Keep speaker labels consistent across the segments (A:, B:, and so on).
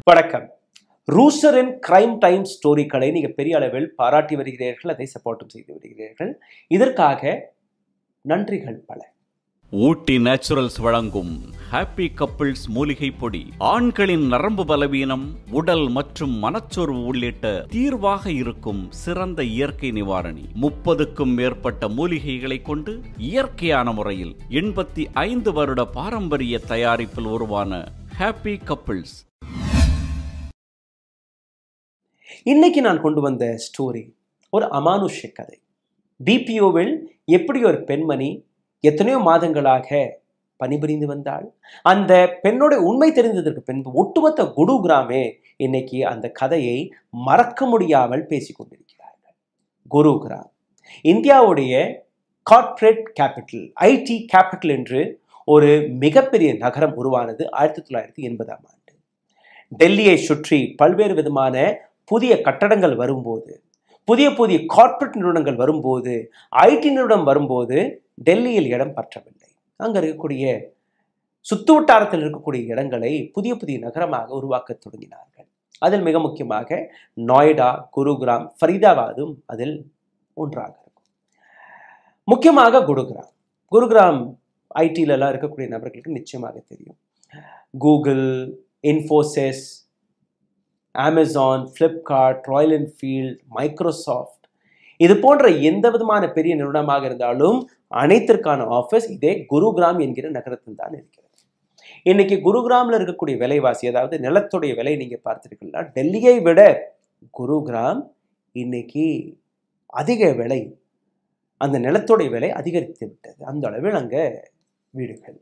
A: வணக்கம். ரூஸ்டரின் crime time ஸ்டோரிகளை நீங்க பெரிய அளவில் பாராட்டி வருகிறீர்கள், அதை சப்போர்ட்டும் செய்து வருகிறீர்கள். இதற்காக நன்றிகள் பல.
B: ஊட்டி நேச்சுரல்ஸ் வழங்கும் ஹாப்பி கப்பிள்ஸ் மூலிகை பொடி ஆண்களின் நரம்பு பலவீனம், உடல் மற்றும் மனச்சோர்வு உள்ளிட்ட தீர்வாக இருக்கும் சிறந்த இயற்கை நிவாரணி. 30க்கும் மேற்பட்ட மூலிகைகளை கொண்டு இயற்கையான முறையில் 85 வருட பாரம்பரிய தயாரிப்பில் உருவான ஹாப்பி கப்பிள்ஸ்.
A: இன்னைக்கு நான் கொண்டு வந்த ஸ்டோரி ஒரு அமானுஷ்ய கதை. பிபிஓவில் எப்படி ஒரு பெண்மணி எத்தனையோ மாதங்களாக பணிபுரிந்து வந்தாள். அந்த பெண்ணோட உண்மை தெரிந்ததற்கு பின்பு ஒட்டுமொத்த குருகிராமே இன்னைக்கு அந்த கதையை மறக்க முடியாமல் பேசிக் கொண்டிருக்கிறார்கள். குருகிராம் இந்தியாவுடைய கார்ப்பரேட் கேபிட்டல், ஐடி கேபிட்டல் என்று ஒரு மிகப்பெரிய நகரம் உருவானது 1980ஆம் ஆண்டு. டெல்லியை சுற்றி பல்வேறு விதமான புதிய கட்டடங்கள் வரும்போது, புதிய புதிய கார்ப்பரேட் நிறுவனங்கள் வரும்போது, ஐடி நிறுவனம் வரும்போது டெல்லியில் இடம் பற்றவில்லை. அங்கே இருக்கக்கூடிய சுற்று வட்டாரத்தில் இருக்கக்கூடிய இடங்களை புதிய புதிய நகரமாக உருவாக்க தொடங்கினார்கள். அதில் மிக முக்கியமாக நொய்டா, குருகிராம், ஃபரீதாபாதும் அதில் ஒன்றாக இருக்கும். முக்கியமாக குருகிராம் ஐடியிலலாம் இருக்கக்கூடிய நபர்களுக்கு நிச்சயமாக தெரியும். Google, Infosys, Amazon, Flipkart, Royal Enfield, Microsoft, இது போன்ற எந்த விதமான பெரிய நிறுவனமாக இருந்தாலும் அனைத்திற்கான ஆஃபீஸ் இதே குருகிராம் என்கிற நகரத்தில் தான் இருக்கிறது. இன்னைக்கு குருகிராமில் இருக்கக்கூடிய விலைவாசி, அதாவது நிலத்துடைய விலை நீங்க பார்த்திருக்கீங்களா, டெல்லியை விட குருகிராம் இன்னைக்கு அதிக விலை, அந்த நிலத்துடைய விலை அதிகரித்து விட்டது. அந்த அளவில் அங்கே வீடுகள்,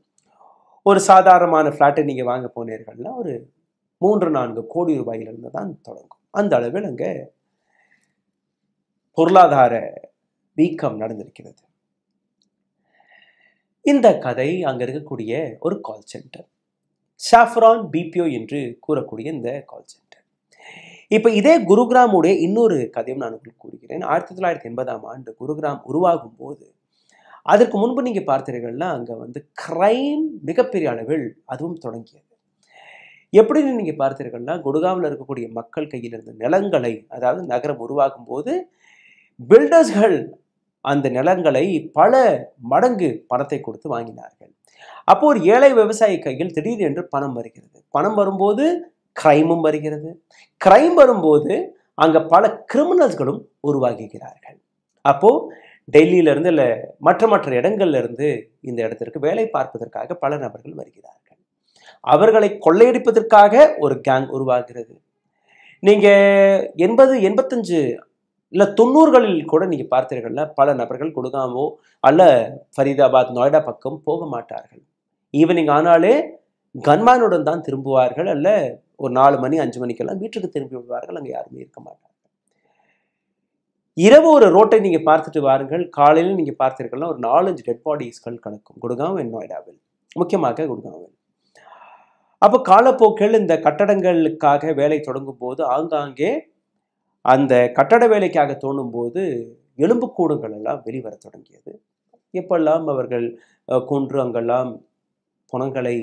A: ஒரு சாதாரணமான ஃப்ளாட்டை நீங்க வாங்க போனீர்கள்னா ஒரு 3-4 கோடி ரூபாயிலிருந்து தான் தொடங்கும். அந்த அளவில் அங்கே பொருளாதார வீக்கம் நடந்திருக்கிறது. இந்த கதை அங்க இருக்கக்கூடிய ஒரு கால் சென்டர், சாஃப்ரான் பிபிஓ என்று கூறக்கூடிய இந்த கால் சென்டர். இப்ப இதே குருகிராமுடைய இன்னொரு கதையும் நான் உங்களுக்கு கூறுகிறேன். 1980ஆம் ஆண்டு குருகிராம் உருவாகும் போது, அதற்கு முன்பு நீங்க பார்த்தீர்கள்னா அங்க கிரைம் மிகப்பெரிய அளவில் அதுவும் தொடங்கியது. எப்படின்னு நீங்க பார்த்தீர்கள்னா, குருகிராமில் இருக்கக்கூடிய மக்கள் கையில் இருந்த நிலங்களை, அதாவது நகரம் உருவாகும் போது பில்டர்ஸ்கள் அந்த நிலங்களை பல மடங்கு பணத்தை கொடுத்து வாங்கினார்கள். அப்போ ஒரு ஏழை விவசாயி கையில் திடீரென்று பணம் வருகிறது. பணம் வரும்போது கிரைமும் வருகிறது. கிரைம் வரும்போது அங்க பல கிரிமினல்ஸ்களும் உருவாகுகிறார்கள். அப்போ டெல்லியிலிருந்து இல்லை மற்ற இடங்கள்ல இருந்து இந்த இடத்திற்கு வேலை பார்ப்பதற்காக பல நபர்கள் வருகிறார்கள். அவர்களை கொள்ளையடிப்பதற்காக ஒரு கேங் உருவாகிறது. நீங்க 80, 85 இல்லை 90களில் கூட நீங்க பார்த்தீர்கள்னா பல நபர்கள் குருகிராமோ அல்ல ஃபரீதாபாத், நொய்டா பக்கம் போக மாட்டார்கள். ஈவினிங் ஆனாலே கன்மேனுடன் தான் திரும்புவார்கள். அல்ல ஒரு 4 மணி 5 மணிக்கெல்லாம் வீட்டுக்கு திரும்பி விடுவார்கள். அங்கே யாருமே இருக்க மாட்டார்கள். இரவு ஒரு ரோட்டை நீங்க பார்த்துட்டு வாருங்கள், காலையில் நீங்க பார்த்தீர்கள்னா ஒரு 4-5 டெட் பாடிஸ்கள் கணக்கும் குருகிராம், நொய்டாவில், முக்கியமாக குருகிராமில். அப்போ காலப்போக்கில் இந்த கட்டடங்களுக்காக வேலை தொடங்கும் போது ஆங்காங்கே அந்த கட்டட வேலைக்காக தோணும் போது எலும்புக்கூடுகள் எல்லாம் வெளிவர தொடங்கியது. எப்பெல்லாம் அவர்கள் கொன்று அங்கெல்லாம் புணங்களை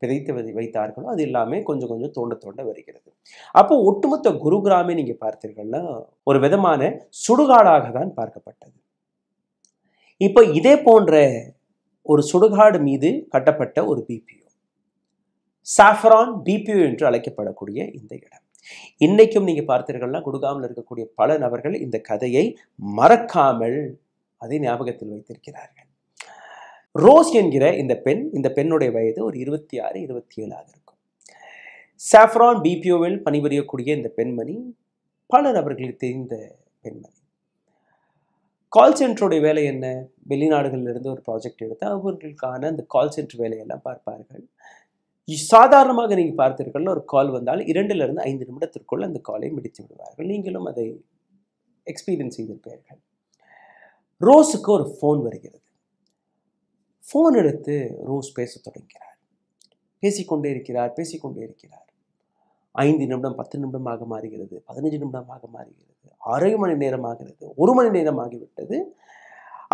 A: பிதைத்து வைத்தார்களோ அது எல்லாமே கொஞ்சம் கொஞ்சம் தோண்ட வருகிறது. அப்போ ஒட்டுமொத்த குருகிராமே நீங்க பார்த்தீர்கள்னா ஒரு விதமான சுடுகாடாக தான் பார்க்கப்பட்டது. இப்போ இதே போன்ற ஒரு சுடுகாடு மீது கட்டப்பட்ட ஒரு பிபிஓ, சாஃப்ரான் பிபிஓ என்று அழைக்கப்படக்கூடிய இந்த இடம். இன்னைக்கும் நீங்க பார்த்தீர்கள்னா குருகிராமில் இருக்கக்கூடிய பல நபர்கள் இந்த கதையை மறக்காமல் அதை ஞாபகத்தில் வைத்திருக்கிறார்கள். ரோஸ் என்கிற இந்த பெண்ணுடைய வயது ஒரு 26, 27 இருக்கும். சாஃப்ரான் பிபிஓவில் பணிபுரியக்கூடிய இந்த பெண்மணி பல நபர்களுக்கு தெரிந்த பெண்மணி. கால் சென்டருடைய வேலை என்ன? வெளிநாடுகளிலிருந்து ஒரு ப்ராஜெக்ட் எடுத்து அவர்களுக்கான அந்த கால் சென்டர் வேலையெல்லாம் பார்ப்பார்கள். சாதாரணமாக நீங்க பார்த்தீர்கள், ஒரு கால் வந்தால் 2லிருந்து 5 நிமிடத்திற்குள் அந்த காலை முடித்து விடுவார்கள். நீங்களும் அதை எக்ஸ்பீரியன்ஸ் செய்திருப்பீர்கள். ரோஸுக்கு ஒரு ஃபோன் வருகிறது. ஃபோன் எடுத்து ரோஸ் பேச தொடங்குகிறார். பேசிக்கொண்டே இருக்கிறார். 5 நிமிடம் 10 நிமிடமாக மாறுகிறது, 15 நிமிடமாக மாறுகிறது, அரை மணி நேரம் ஆகிறது, 1 மணி நேரம் ஆகிவிட்டது.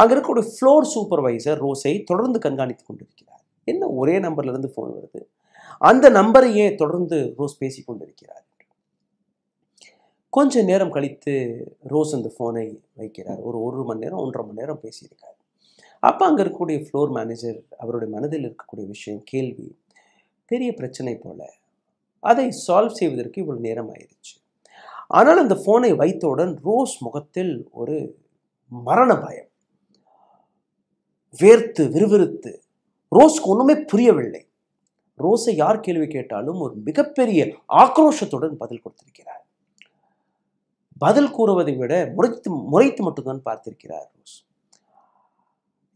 A: அங்க இருக்கக்கூடிய ஃப்ளோர் சூப்பர்வைசர் ரோஸை தொடர்ந்து கண்காணித்துக் கொண்டிருக்கிறார். என்ன ஒரே நம்பர்ல இருந்து ஃபோன் வருது, அந்த நம்பரையே தொடர்ந்து ரோஸ் பேசி கொண்டிருக்கிறார். கொஞ்ச நேரம் கழித்து ரோஸ் அந்த ஃபோனை வைக்கிறார். ஒரு மணி நேரம் 1.5 மணி நேரம் பேசியிருக்கார். அப்போ அங்கே இருக்கக்கூடிய ஃப்ளோர் மேனேஜர் அவருடைய மனதில் இருக்கக்கூடிய விஷயம், கேள்வி, பெரிய பிரச்சனை போல, அதை சால்வ் செய்வதற்கு இவ்வளவு நேரம் ஆயிடுச்சு. ஆனால் அந்த ஃபோனை வைத்தவுடன் ரோஸ் முகத்தில் ஒரு மரண பயம், வேர்த்து விறுவிறுத்து. ரோஸ்க்கு ஒன்றுமே புரியவில்லை. ரோஸை யார் கேள்வி கேட்டாலும் ஒரு மிகப்பெரிய ஆக்ரோஷத்துடன் பதில் கொடுத்திருக்கிறார். பதில் கூறுவதை விட முறைத்து மட்டும்தான் பார்த்திருக்கிறார் ரோஸ்.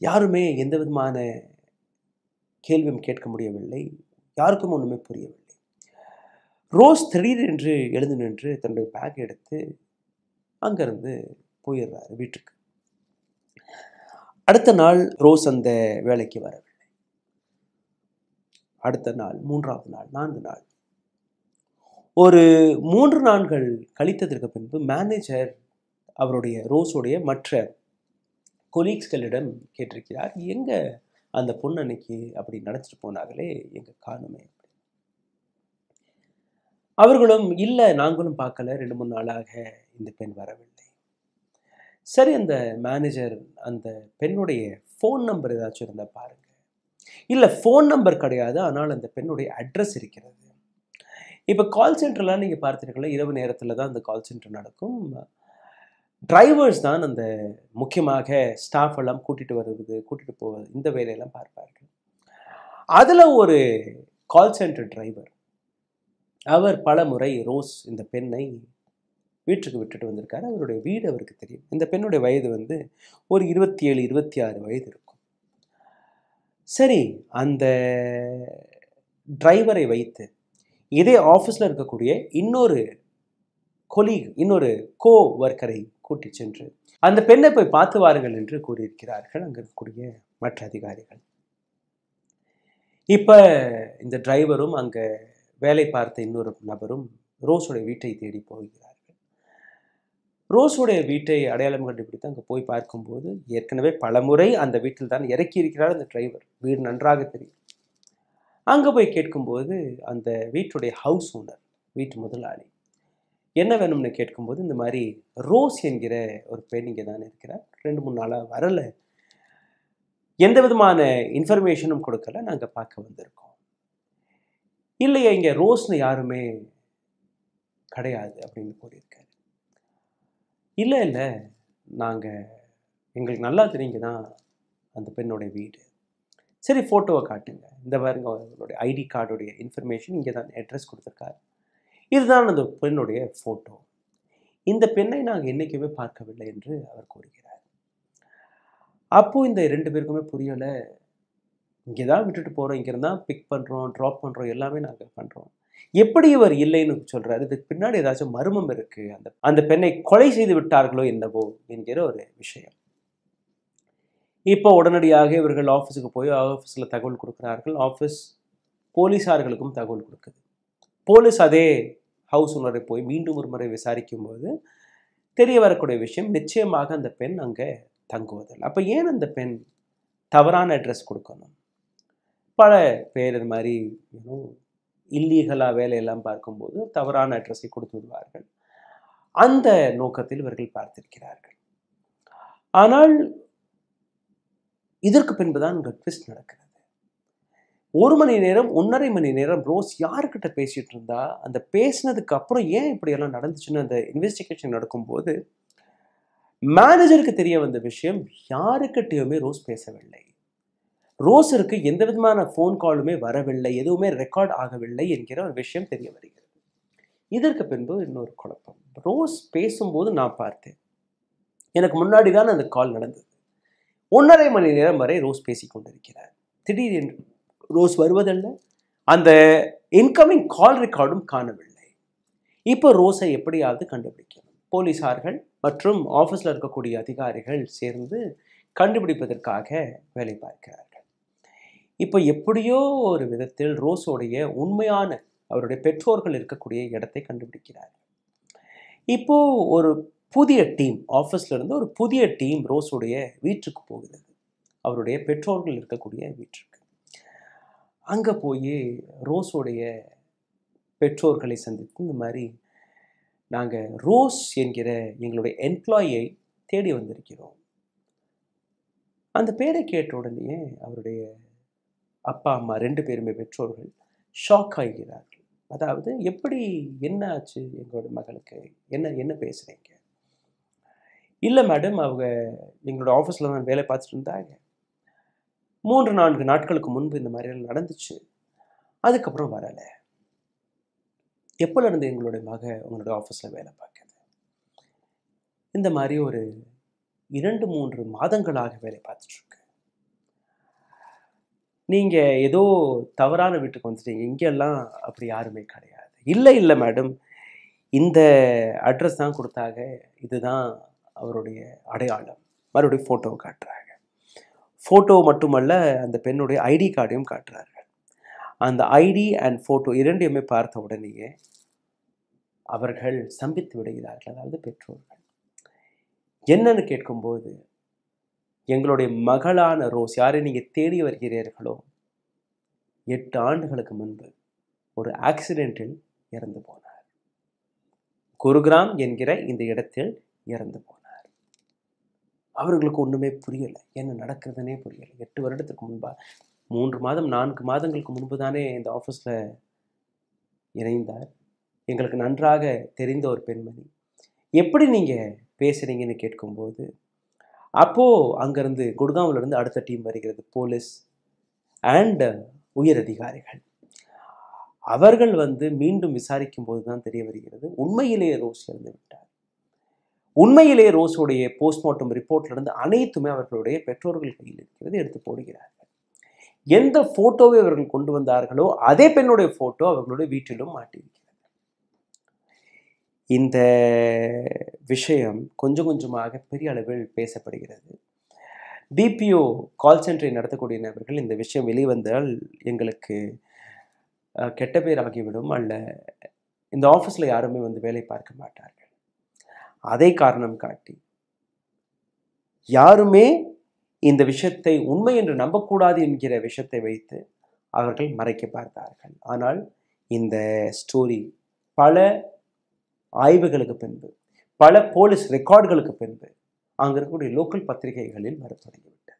A: யாருமே எந்த விதமான கேள்வியும் கேட்க முடியவில்லை. யாருக்கும் ஒன்றுமே புரியவில்லை. ரோஸ் திடீரென்று எழுந்து நின்று தன்னுடைய பேக் எடுத்து அங்கிருந்து போயிடுறாரு வீட்டுக்கு. அடுத்த நாள் ரோஸ் அந்த வேலைக்கு வரவில்லை. அடுத்த நாள், 3வது நாள், 4 நாள், ஒரு 3 நாட்கள் கழித்ததற்கு பின்பு மேனேஜர் அவருடைய ரோஸுடைய மற்ற கொலீக்ஸ்களிடம் கேட்டிருக்கிறார், எங்க அந்த பொண்ணு அன்னைக்கு அப்படி நடத்திட்டு போனாங்களே, எங்க காணுமே. அவர்களும் இல்லை, நாங்களும் பார்க்கல, 2-3 நாளாக இந்த பெண் வரவில்லை. சரி, அந்த மேனேஜர் அந்த பெண்ணுடைய ஃபோன் நம்பர் ஏதாச்சும் இருந்தால் பாருங்க. இல்லை, ஃபோன் நம்பர் கிடையாது, ஆனால் அந்த பெண்ணுடைய அட்ரஸ் இருக்கிறது. இப்போ கால் சென்டர்லாம் நீங்கள் பார்த்துருக்கீங்களா, இரவு நேரத்தில் தான் அந்த கால் சென்டர் நடக்கும். டிரைவர்ஸ் தான் அந்த முக்கியமாக ஸ்டாஃப் எல்லாம் கூட்டிகிட்டு வருவது, கூட்டிகிட்டு போவது, இந்த வேலையெல்லாம் பார்ப்பார்கள். அதில் ஒரு கால் சென்டர் டிரைவர், அவர் பல முறை ரோஸ் இந்த பெண்ணை வீட்டுக்கு விட்டுட்டு வந்திருக்காரு. அவருடைய வீடு அவருக்கு தெரியும். இந்த பெண்ணுடைய வயது ஒரு 27-26 வயது இருக்கும். சரி, அந்த டிரைவரை வைத்து இதே ஆஃபீஸில் இருக்கக்கூடிய இன்னொரு கொலீக், இன்னொரு கோ ஒர்க்கரை கூட்டி சென்று அந்த பெண்ணை போய் பார்த்து வாருங்கள் என்று கூறியிருக்கிறார்கள் அங்கே இருக்கக்கூடிய மற்ற அதிகாரிகள். இப்போ இந்த டிரைவரும் அங்கே வேலை பார்த்த இன்னொரு நபரும் ரோஸுடைய வீட்டை தேடி போகிறார்கள். ரோஸுடைய வீட்டை அடையாளம் கண்டுபிடித்து அங்கே போய் பார்க்கும்போது ஏற்கனவே பலமுறை அந்த வீட்டில் தான் இறக்கி இருக்கிறார் அந்த டிரைவர். வீடு நன்றாக தெரியும். அங்கே போய் கேட்கும்போது அந்த வீட்டுடைய ஹவுஸ் ஓனர், வீட்டு முதலாளி, என்ன வேணும்னு கேட்கும்போது இந்த மாதிரி ரோஸ் என்கிற ஒரு பெண் இங்கே தான் இருக்கிறார், 2-3 நாளாக வரலை, எந்த விதமான இன்ஃபர்மேஷனும் கொடுக்கல, நாங்கள் பார்க்க வந்திருக்கோம். இல்லையா, இங்கே ரோஸ்னு யாருமே கிடையாது அப்படின்னு கூறியிருக்காரு. இல்லை, நாங்கள் எங்களுக்கு நல்லா தெரியுங்க தான் அந்த பெண்ணுடைய வீடு. சரி, ஃபோட்டோவை காட்டுங்க, இந்த பாருங்க அவங்களுடைய ஐடி கார்டுடைய இன்ஃபர்மேஷன் இங்கே தான் அட்ரஸ் கொடுத்துருக்காரு, இதுதான் அந்த பெண்ணுடைய ஃபோட்டோ. இந்த பெண்ணை நாங்கள் என்றைக்குமே பார்க்கவில்லை என்று அவர் கூறுகிறார். அப்போது இந்த 2 பேருக்குமே புரியலை. இங்கே தான் விட்டுட்டு போகிறோம், இங்கேருந்து தான் பிக் பண்ணுறோம், ட்ராப் பண்ணுறோம், எல்லாமே நாங்கள் பண்ணுறோம், எப்படி இவர் இல்லைன்னு சொல்கிறாரு, இதுக்கு பின்னாடி ஏதாச்சும் மர்மம் இருக்குது, அந்த பெண்ணை கொலை செய்து விட்டார்களோ என்னவோ என்கிற ஒரு விஷயம். இப்போ உடனடியாக இவர்கள் ஆஃபீஸுக்கு போய் ஆஃபீஸில் தகவல் கொடுக்குறார்கள். ஆஃபீஸ் போலீஸார்களுக்கும் தகவல் கொடுக்குது. போலீஸ் அதே ஹவுஸ் ஓனரை போய் மீண்டும் ஒரு முறை விசாரிக்கும்போது தெரிய வரக்கூடிய விஷயம், நிச்சயமாக அந்த பெண் அங்கே தங்குவதில்லை. அப்போ ஏன் அந்த பெண் தவறான அட்ரஸ் கொடுக்கணும்? பல பேர் இது மாதிரி இல்லீகலாக வேலையெல்லாம் பார்க்கும்போது தவறான அட்ரஸை கொடுத்து விடுவார்கள். அந்த நோக்கத்தில் இவர்கள் பார்த்திருக்கிறார்கள். ஆனால் இதற்கு பின்புதான் உங்கள் ட்விஸ்ட் நடக்கிறது. 1 மணி நேரம் 1.5 மணி நேரம் ரோஸ் யாருக்கிட்ட பேசிட்டு இருந்தா, அந்த பேசினதுக்கு அப்புறம் ஏன் இப்படியெல்லாம் நடந்துச்சுன்னு அந்த இன்வெஸ்டிகேஷன் நடக்கும்போது மேனேஜருக்கு தெரிய வந்த விஷயம், யாருக்கிட்டையுமே ரோஸ் பேசவில்லை, ரோஸருக்கு எந்த விதமான ஃபோன் காலுமே வரவில்லை, எதுவுமே ரெக்கார்ட் ஆகவில்லை என்கிற ஒரு விஷயம் தெரிய வருகிறது. இதற்கு பின்பு இன்னொரு குழப்பம். ரோஸ் பேசும்போது நான் பார்த்தேன், எனக்கு முன்னாடி தான் அந்த கால் நடந்தது. 1.5 மணி நேரம் வரை ரோஸ் பேசி கொண்டிருக்கிறார். திடீரென்று ரோஸ் வருவதல்ல, அந்த இன்கமிங் கால் ரெக்கார்டும் காணவில்லை. இப்போ ரோஸை எப்படியாவது கண்டுபிடிக்கணும். போலீஸார்கள் மற்றும் ஆஃபீஸில் இருக்கக்கூடிய அதிகாரிகள் சேர்ந்து கண்டுபிடிப்பதற்காக வேலை பார்க்கிறார்கள். இப்போ எப்படியோ ஒரு விதத்தில் ரோஸோடைய உண்மையான அவருடைய பெற்றோர்கள் இருக்கக்கூடிய இடத்தை கண்டுபிடிக்கிறார். இப்போ ஒரு புதிய டீம், ஆஃபீஸ்ல இருந்து ஒரு புதிய டீம் ரோஸுடைய வீட்டுக்கு போகிறது, அவருடைய பெற்றோர்கள் இருக்கக்கூடிய வீட்டுக்கு. அங்கே போய் ரோஸோடைய பெற்றோர்களை சந்தித்து இந்த மாதிரி நாங்கள் ரோஸ் என்கிற எங்களுடைய எம்ப்ளாயை தேடி வந்திருக்கிறோம். அந்த பேரை கேட்ட உடனே அவருடைய அப்பா அம்மா 2 பேருமே பெற்றோர்கள் ஷாக் ஆகிறார்கள். அதாவது எப்படி, என்ன ஆச்சு எங்களோட மகளுக்கு, என்ன பேசுகிறீங்க? இல்லை மேடம், அவங்க எங்களோட ஆஃபீஸில் தான் வேலை பார்த்துட்டு இருந்தாங்க. 3-4 நாட்களுக்கு முன்பு இந்த மாதிரியெல்லாம் நடந்துச்சு, அதுக்கப்புறம் வரலை. எப்போலேருந்து எங்களுடைய உங்களோட ஆஃபீஸில் வேலை பார்க்குது? இந்த மாதிரி ஒரு 2-3 மாதங்களாக வேலை பார்த்துட்ருக்கு. நீங்கள் ஏதோ தவறான வீட்டுக்கு வந்துட்டீங்க, இங்கெல்லாம் அப்படி யாருமே கிடையாது. இல்லை மேடம், இந்த அட்ரஸ் தான் கொடுத்தாங்க, இதுதான் அவருடைய அடையாளம். மறுபடியும் ஃபோட்டோவை காட்டுறாங்க. ஃபோட்டோ மட்டுமல்ல, அந்த பெண்ணுடைய ஐடி கார்டையும் காட்டுறார்கள். அந்த ஐடி அண்ட் ஃபோட்டோ 2யுமே பார்த்த உடனேயே அவர்கள் சம்பித்து விடுகிறார்கள். அதாவது பெற்றோர்கள் என்னன்னு கேட்கும்போது, எங்களுடைய மகளான ரோஸ், யாரை நீங்கள் தேடி வருகிறீர்களோ, 8 ஆண்டுகளுக்கு முன்பு ஒரு ஆக்சிடென்ட்டில் இறந்து போனார். குருகிராம் என்கிற இந்த இடத்தில் இறந்து போனார். அவர்களுக்கு ஒன்றுமே புரியலை, என்ன நடக்கிறதுனே புரியலை. 8 வருடத்துக்கு முன்பா, 3 மாதம் 4 மாதங்களுக்கு முன்பு தானே இந்த ஆஃபீஸில் இணைந்தார். எங்களுக்கு நன்றாக தெரிந்த ஒரு பெண்மணி, எப்படி நீங்கள் பேசுகிறீங்கன்னு கேட்கும்போது, அப்போது அங்கேருந்து குட்காவிலிருந்து அடுத்த டீம் வருகிறது, போலீஸ் அண்ட் உயர் அதிகாரிகள். அவர்கள் மீண்டும் விசாரிக்கும் போது தான் தெரிய வருகிறது, உண்மையிலேயே ரோஸ் இறந்து விட்டார். உண்மையிலேயே ரோஸுடைய போஸ்ட்மார்ட்டம் ரிப்போர்ட்லேருந்து அனைத்துமே அவர்களுடைய பெற்றோர்கள் கையில் இருக்கிறது, எடுத்து போடுகிறார்கள். எந்த ஃபோட்டோவை அவர்கள் கொண்டு வந்தார்களோ அதே பெண்ணுடைய ஃபோட்டோ அவர்களுடைய வீட்டிலும் மாட்டியிருக்கிறது. இந்த விஷயம் கொஞ்சம் கொஞ்சமாக பெரிய அளவில் பேசப்படுகிறது. பிபிஓ கால் சென்டரை நடத்தக்கூடிய நபர்கள், இந்த விஷயம் வெளிவந்தால் எங்களுக்கு கெட்ட பேர் ஆகிவிடும், அல்ல இந்த ஆஃபீஸில் யாருமே வேலை பார்க்க மாட்டார்கள். அதை காரணம் காட்டி யாருமே இந்த விஷயத்தை உண்மை என்று நம்பக்கூடாது என்கிற விஷயத்தை வைத்து அவர்கள் மறைக்க பார்த்தார்கள். ஆனால் இந்த ஸ்டோரி பல ஆய்வுகளுக்கு பின்பு, பல போலீஸ் ரெக்கார்டுகளுக்கு பின்பு அங்கே இருக்கக்கூடிய லோக்கல் பத்திரிகைகளில் வர தொடங்கிவிட்டது.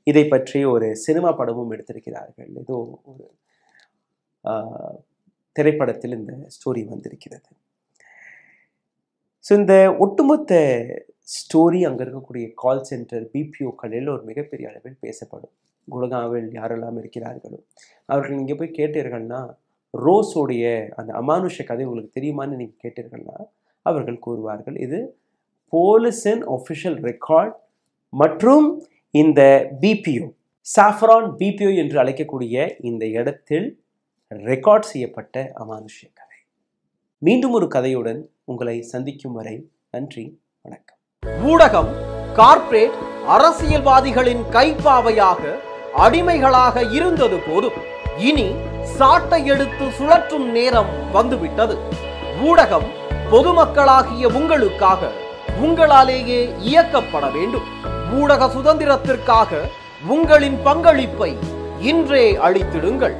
A: இதை பற்றி ஒரு சினிமா படமும் எடுத்திருக்கிறார்கள். ஏதோ ஒரு திரைப்படத்தில் இந்த ஸ்டோரி வந்திருக்கிறது. ஸோ இந்த ஒட்டுமொத்த ஸ்டோரி அங்கே இருக்கக்கூடிய கால் சென்டர் பிபிஓக்களில் ஒரு மிகப்பெரிய அளவில் பேசப்படும். குடகாவில் யாரெல்லாம் இருக்கிறார்களோ அவர்கள் இங்கே போய் கேட்டீர்கள்னா, ரோஸோடைய அந்த அமானுஷ கதை உங்களுக்கு தெரியுமான்னு நீங்கள் கேட்டீர்கள்னா அவர்கள் கூறுவார்கள், இது போலீஸின் ஒஃபிஷியல் ரெக்கார்ட் மற்றும் இந்த பிபிஓ, சாஃப்ரான் பிபிஓ என்று அழைக்கக்கூடிய இந்த இடத்தில் ரெக்கார்ட் செய்யப்பட்ட அமானுஷ கதை. மீண்டும் ஒரு கதையுடன் உங்களை சந்திக்கும் வரை நன்றி, வணக்கம்.
C: ஊடகம் கார்ப்பரேட் அரசியல்வாதிகளின் கைப்பாவையாக, அடிமைகளாக இருந்தது போதும். இனி சாட்டை எடுத்து சுழற்றும் நேரம் வந்துவிட்டது. ஊடகம் பொதுமக்களாகிய உங்களுக்காக, உங்களாலேயே இயக்கப்பட வேண்டும். ஊடக சுதந்திரத்திற்காக உங்களின் பங்களிப்பை இன்றே அளித்திடுங்கள்.